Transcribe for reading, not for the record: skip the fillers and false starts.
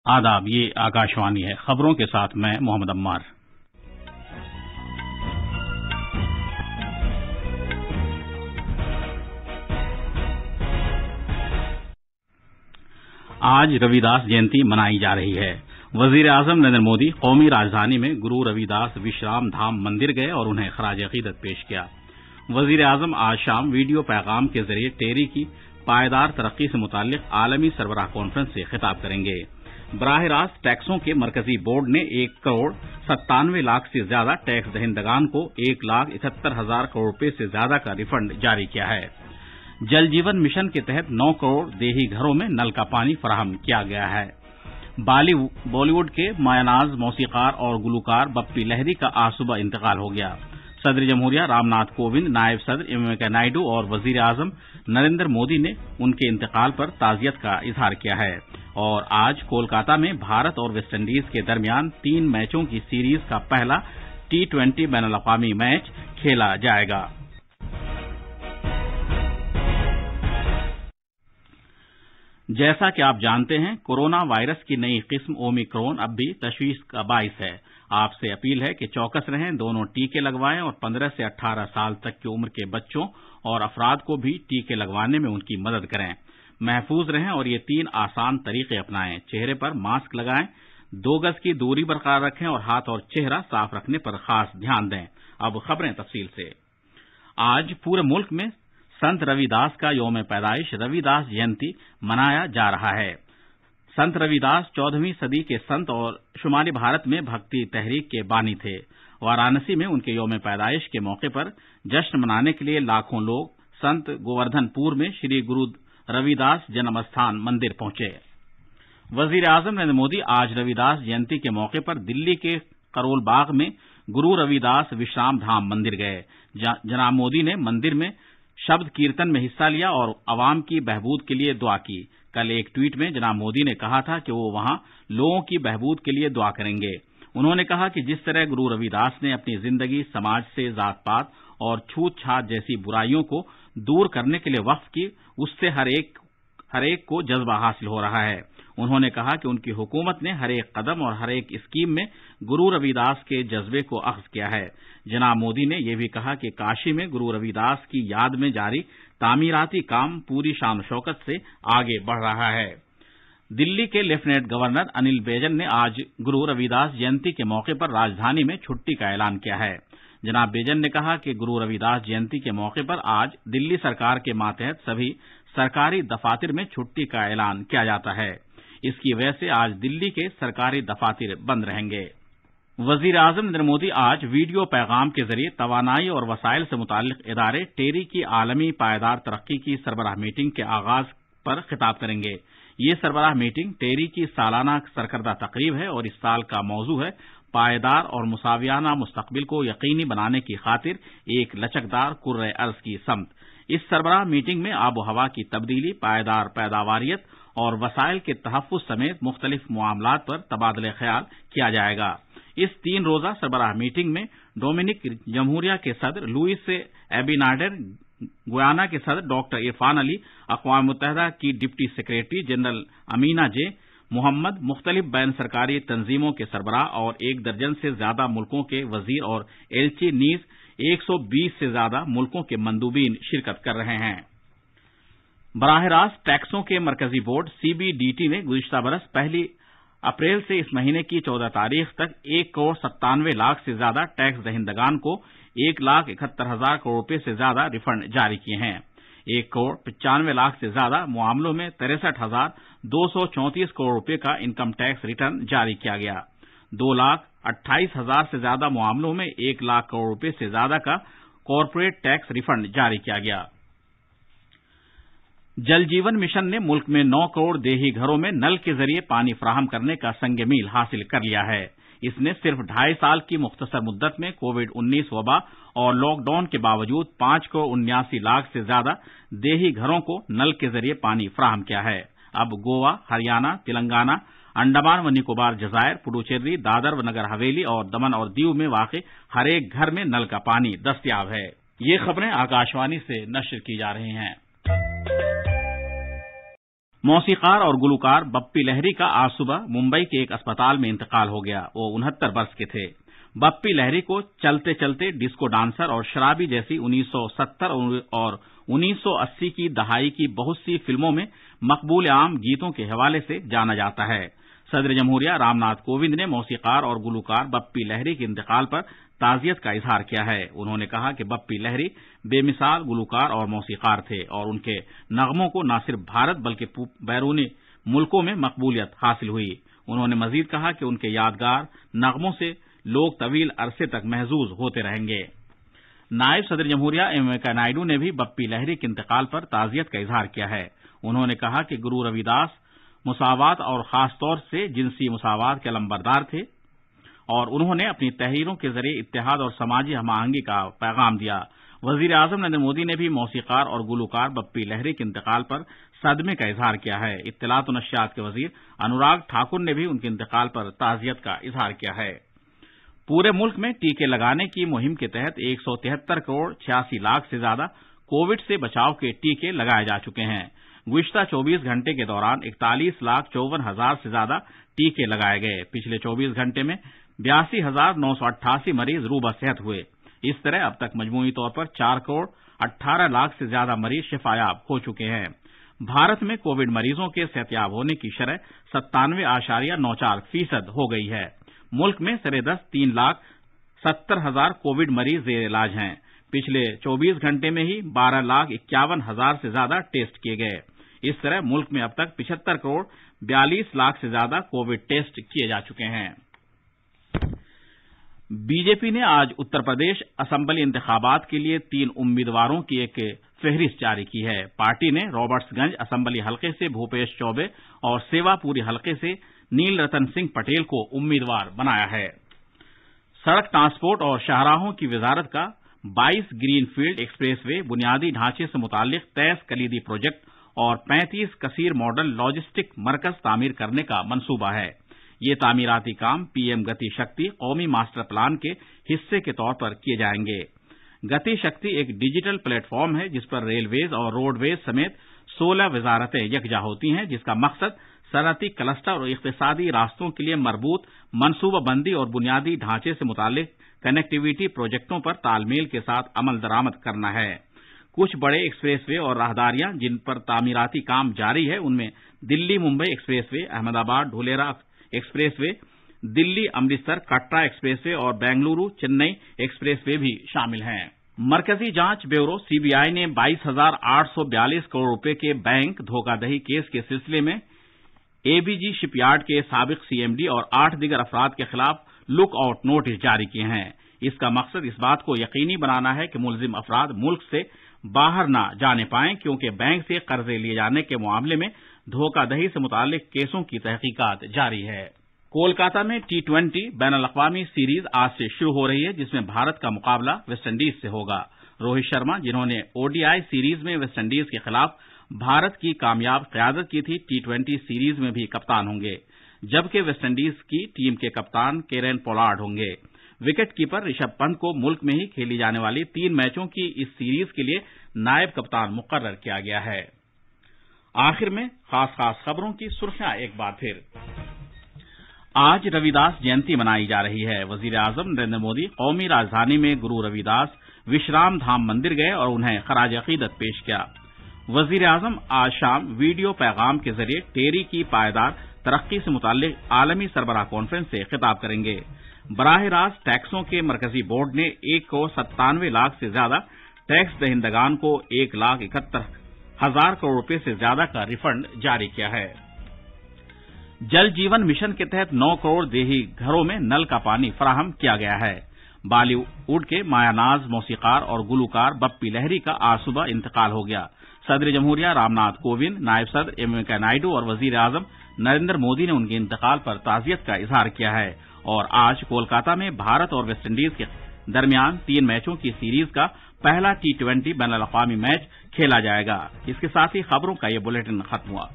آداب، یہ آکاشوانی ہے۔ خبروں کے ساتھ میں محمد عمار۔ آج روی داس جینتی منائی جا رہی ہے۔ وزیر اعظم نریندر مودی قومی راجدھانی میں گرو روی داس وشرام دھام مندر گئے اور انہیں خراج عقیدت پیش کیا۔ وزیر اعظم آج شام ویڈیو پیغام کے ذریعے ٹیری کی پائیدار ترقی سے متعلق عالمی سربراہ کانفرنس سے خطاب کریں گے۔ براہ راست ٹیکسوں کے مرکزی بورڈ نے 1,97,00,000 سے زیادہ ٹیکس دہندگان کو 1,71,000 کروڑ روپے سے زیادہ کا ریفنڈ جاری کیا ہے۔ جل جیون مشن کے تحت 9 کروڑ دیہی گھروں میں نل کا پانی فراہم کیا گیا ہے۔ بالی ووڈ کے مایہ ناز موسیقار اور گلوکار بپی لہری کا آج صبح انتقال ہو گیا۔ صدر جمہوریہ رام ناتھ کووند، نائب صدر ایم وینکیا نائیڈو اور وزیر اعظم نریندر مودی نے ان کے انتقال پر تعزیت کا اظہار کیا ہے۔ اور آج کولکاتہ میں بھارت اور ویسٹ انڈیز کے درمیان 3 میچوں کی سیریز کا پہلا T20 بین الاقوامی میچ کھیلا جائے گا۔ جیسا کہ آپ جانتے ہیں، کورونا وائرس کی نئی قسم اومیکرون اب بھی تشویش کا باعث ہے۔ آپ سے اپیل ہے کہ چوکس رہیں، دونوں ٹیکے لگوائیں اور 15 سے 18 سال تک کی عمر کے بچوں اور افراد کو بھی ٹیکے لگوانے میں ان کی مدد کریں۔ محفوظ رہیں اور یہ 3 آسان طریقے اپنائیں۔ چہرے پر ماسک لگائیں، 2 گز کی دوری برقرار رکھیں اور ہاتھ اور چہرہ صاف رکھنے پر خاص دھیان دیں۔ اب خبریں تفصیل سے۔ آج پورے ملک میں سنت روی داس کا یوم پیدائش روی داس جینتی منایا جا رہا ہے۔ سنت روی داس 14ویں صدی کے سنت اور شمالی بھارت میں بھکتی تحریک کے بانی تھے۔ وارانسی میں ان کے یوم پیدائش کے موقع پر جشن منانے کے لیے لاکھوں لوگ سنت گووردھن پور میں شری گرو روی داس جنم استھان مندر پہنچے۔ وزیر اعظم نریندر مودی آج روی داس جینتی کے موقع پر دلی کے کرول باغ میں گرو روی داس وشرام دھام مندر گئے۔ جناب مودی نے مندر میں شبد کیرتن میں حصہ لیا اور عوام کی بہبود کے لیے دعا کی۔ کل ایک ٹویٹ میں جناب مودی نے کہا تھا کہ وہ وہاں لوگوں کی بہبود کے لیے دعا کریں گے۔ انہوں نے کہا کہ جس طرح گرو روی داس نے اپنی زندگی سماج سے ذات پات اور چھوت چھات جیسی برائیوں کو دور کرنے کے لیے وقف کی، اس سے ہر ایک کو جذبہ حاصل ہو رہا ہے۔ انہوں نے کہا کہ ان کی حکومت نے ہر ایک قدم اور ہر ایک اسکیم میں گرو روی داس کے جذبے کو اخذ کیا ہے۔ جناب مودی نے یہ بھی کہا کہ کاشی میں گرو روی داس کی یاد میں جاری تعمیراتی کام پوری شان و شوکت سے آگے بڑھ رہا ہے۔ دلی کے لیفٹیننٹ گورنر انل بیجل نے آج گرو روی داس جینتی کے موقع پر راجدھانی میں چھٹی کا اعلان کیا ہے۔ جناب بیجل نے کہا کہ گرو روی داس جینتی کے موقع پر آج دلی سرکار کے ماتحت سبھی سرکاری دفاتر میں چھٹی کا اعلان کیا جاتا ہے۔ اس کی وجہ سے آج دلی کے سرکاری دفاتر بند رہیں گے۔ وزیر اعظم نریندر مودی آج ویڈیو پیغام کے ذریعے توانائی اور وسائل سے متعلق ادارے ٹیری کی عالمی پائیدار ترقی کی سربراہ میٹنگ کے آغاز پر خطاب کریں گے۔ یہ سربراہ میٹنگ ٹیری کی سالانہ سرکردہ تقریب ہے اور اس سال کا موضوع ہے پائیدار اور مساویانہ مستقبل کو یقینی بنانے کی خاطر ایک لچکدار کرۂ ارض کی سمت۔ اس سربراہ میٹنگ میں آب و ہوا کی تبدیلی، پائیدار پیداواریت اور وسائل کے تحفظ سمیت مختلف معاملات پر تبادلہ خیال کیا جائے گا۔ اس 3 روزہ سربراہ میٹنگ میں ڈومینک جمہوریہ کے صدر لوئس ایبیناڈر، گیانا کے صدر ڈاکٹر عرفان علی، اقوام متحدہ کی ڈپٹی سیکریٹری جنرل امینا جے محمد، مختلف بین سرکاری تنظیموں کے سربراہ اور 1 درجن سے زیادہ ملکوں کے وزیر اور ایلچی نیز 120 سے زیادہ ملکوں کے مندوبین شرکت کر رہے ہیں۔ براہ راست ٹیکسوں کے مرکزی بورڈ CBDT نے گزشتہ برس 1 اپریل سے اس مہینے کی 14 تاریخ تک 1,97,00,000 سے زیادہ ٹیکس دہندگان کو 1,71,000 کروڑ روپے سے زیادہ ریفنڈ جاری کیے ہیں۔ 1,95,00,000 سے زیادہ معاملوں میں 63,234 کروڑ روپے کا انکم ٹیکس ریٹرن جاری کیا گیا۔ 2,28,000 سے زیادہ معاملوں میں 1,00,000 کروڑ روپے سے زیادہ کا کارپوریٹ ٹیکس ریفنڈ جاری کیا گیا۔ جل جیون مشن نے ملک میں 9 کروڑ دیہی گھروں میں نل کے ذریعے پانی فراہم کرنے کا سنگ میل حاصل کر لیا ہے۔ اس نے صرف 2.5 سال کی مختصر مدت میں کووڈ-19 وبا اور لاک ڈاؤن کے باوجود 5,79,00,000 سے زیادہ دیہی گھروں کو نل کے ذریعے پانی فراہم کیا ہے۔ اب گوا، ہریانہ، تلنگانہ، انڈمان و نکوبار جزائر، پڈوچیری، دادر و نگر حویلی اور دمن اور دیو میں واقع ہر ایک گھر میں نل کا پانی دستیاب ہے۔ یہ خبریں آکاشوانی سے نشر کی جا رہی ہیں۔ موسیقار اور گلوکار بپی لہری کا آج صبح ممبئی کے ایک اسپتال میں انتقال ہو گیا۔ وہ 69 برس کے تھے۔ بپی لہری کو چلتے چلتے ڈسکو ڈانسر اور شرابی جیسی 1970 اور 1980 کی دہائی کی بہت سی فلموں میں مقبول عام گیتوں کے حوالے سے جانا جاتا ہے۔ صدر جمہوریہ رام ناتھ کووند نے موسیقار اور گلوکار بپی لہری کے انتقال پر تعزیت کا اظہار کیا ہے۔ انہوں نے کہا کہ بپی لہری بے مثال گلوکار اور موسیقار تھے اور ان کے نغموں کو نہ صرف بھارت بلکہ بیرونی ملکوں میں مقبولیت حاصل ہوئی۔ انہوں نے مزید کہا کہ ان کے یادگار نغموں سے لوگ طویل عرصے تک محظوظ ہوتے رہیں گے۔ نائب صدر جمہوریہ ایم وینکیا نائیڈو نے بھی بپی لہری کے انتقال پر تعزیت کا اظہار کیا ہے۔ انہوں نے کہا کہ گرو رویداس مساوات اور خاص طور سے جنسی مساوات کے علمبردار تھے اور انہوں نے اپنی تحریروں کے ذریعے اتحاد اور سماجی ہم آہنگی کا پیغام دیا۔ وزیر اعظم نریندر مودی نے بھی موسیقار اور گلوکار بپی لہری کے انتقال پر صدمے کا اظہار کیا ہے۔ اطلاعات و نشریات کے وزیر انوراگ ٹھاکر نے بھی ان کے انتقال پر تعزیت کا اظہار کیا ہے۔ پورے ملک میں ٹیکے لگانے کی مہم کے تحت 173 کروڑ 86 لاکھ سے زیادہ کووڈ سے بچاؤ کے ٹیکے لگائے جا چکے ہیں۔ گزشتہ 24 گھنٹے کے دوران 41,54,000 سے زیادہ ٹیکے لگائے گئے۔ پچھلے 24 گھنٹے میں 82,988 مریض روبہ صحت ہوئے۔ اس طرح اب تک مجموعی طور پر 4 کروڑ 18 لاکھ سے زیادہ مریض شفایاب ہو چکے ہیں۔ بھارت میں کووڈ مریضوں کے صحتیاب ہونے کی شرح 97.94% ہو گئی ہے۔ ملک میں سرے دست 3,70,000 کووڈ مریض زیر علاج ہیں۔ پچھلے 24 گھنٹے میں ہی 12,51,000 سے زیادہ ٹیسٹ کیے گئے۔ اس طرح ملک میں اب تک 75 کروڑ 42 لاکھ سے زیادہ کووڈ ٹیسٹ کیے جا چکے ہیں۔ بی جے پی نے آج اتر پردیش اسمبلی انتخابات کے لیے 3 امیدواروں کی ایک فہرست جاری کی ہے۔ پارٹی نے رابرٹس گنج اسمبلی حلقے سے بھوپیش چوبے اور سیوا پوری حلقے سے نیل رتن سنگھ پٹیل کو امیدوار بنایا ہے۔ سڑک ٹرانسپورٹ اور شاہراہوں کی وزارت کا 22 گرین فیلڈ ایکسپریس وے، بنیادی ڈھانچے سے متعلق 23 کلیدی پروجیکٹ اور 35 کثیر ماڈل لاجسٹک مرکز تعمیر کرنے کا منصوبہ ہے۔ یہ تعمیراتی کام پی ایم گتی شکتی قومی ماسٹر پلان کے حصے کے طور پر کیے جائیں گے۔ گتی شکتی ایک ڈیجیٹل پلیٹ فارم ہے جس پر ریلویز اور روڈ ویز سمیت 16 وزارتیں یکجا ہوتی ہیں، جس کا مقصد صنعتی کلسٹر اور اقتصادی راستوں کے لیے مربوط منصوبہ بندی اور بنیادی ڈھانچے سے متعلق کنیکٹیویٹی پروجیکٹوں پر تال میل کے ساتھ عمل درآمد کرنا ہے۔ کچھ بڑے ایکسپریس وے اور راہداریاں جن پر تعمیراتی کام جاری ہے ان میں دلی ممبئی ایکسپریس وے، احمد آباد ڈھولیرا ایکسپریس وے، دلی امرتسر کٹرا ایکسپریس وے اور بنگلورو چنئی ایکسپریس وے بھی شامل ہیں۔ مرکزی جانچ بیورو سی بی آئی نے 22,842 کروڑ روپے کے بینک دھوکہ دہی کیس کے سلسلے میں اے بی جی شپ یارڈ کے سابق سی ایم ڈی اور 8 دیگر افراد کے خلاف لک آؤٹ نوٹس جاری کیے ہیں۔ اس کا مقصد اس بات کو یقینی بنانا ہے کہ ملزم افراد ملک سے باہر نہ جانے پائیں، کیونکہ بینک سے قرضے لیے جانے کے معاملے میں دھوکہ دہی سے متعلق کیسوں کی تحقیقات جاری ہے۔ کولکاتہ میں T20 بین الاقوامی سیریز آج سے شروع ہو رہی ہے، جس میں بھارت کا مقابلہ ویسٹ انڈیز سے ہوگا۔ روہت شرما، جنہوں نے او ڈی آئی سیریز میں ویسٹ انڈیز کے خلاف بھارت کی کامیاب قیادت کی تھی، T20 سیریز میں بھی کپتان ہوں گے، جبکہ ویسٹ انڈیز کی ٹیم کے کپتان کیرن پولارڈ ہوں گے۔ وکٹ کیپر رشبھ پنت کو ملک میں ہی کھیلی جانے والی 3 میچوں کی اس سیریز کے لیے نائب کپتان مقرر کیا گیا ہے۔ آخر میں خاص خبروں کی سرخیاں ایک بار پھر۔ آج رویداس جینتی منائی جا رہی ہے۔ وزیر اعظم نریندر مودی قومی راجدھانی میں گرو رویداس وشرام دھام مندر گئے اور انہیں خراج عقیدت پیش کیا۔ وزیر اعظم آج شام ویڈیو پیغام کے ذریعے ٹیری کی پائیدار ترقی سے متعلق عالمی سربراہ کانفرنس سے خطاب کریں گے۔ براہ راست ٹیکسوں کے مرکزی بورڈ نے 1,97 لاکھ سے زیادہ ٹیکس دہندگان کو 1,71,000 کروڑ روپے سے زیادہ کا ریفنڈ جاری کیا ہے۔ جل جیون مشن کے تحت 9 کروڑ دیہی گھروں میں نل کا پانی فراہم کیا گیا ہے۔ بالی ووڈ کے مایا ناز موسیقار اور گلوکار بپی لہری کا آج صبح انتقال ہو گیا۔ صدر جمہوریہ رام ناتھ کووند، نائب صدر ایم وینکیا نائیڈو اور وزیر اعظم نریندر مودی نے ان کے انتقال پر تعزیت کا اظہار کیا ہے اور آج کولکاتہ میں بھارت اور ویسٹ انڈیز کے درمیان 3 میچوں کی سیریز کا پہلا T20 بین الاقوامی میچ کھیلا جائے گا۔ اس کے ساتھ ہی خبروں کا یہ بلیٹن ختم ہوا۔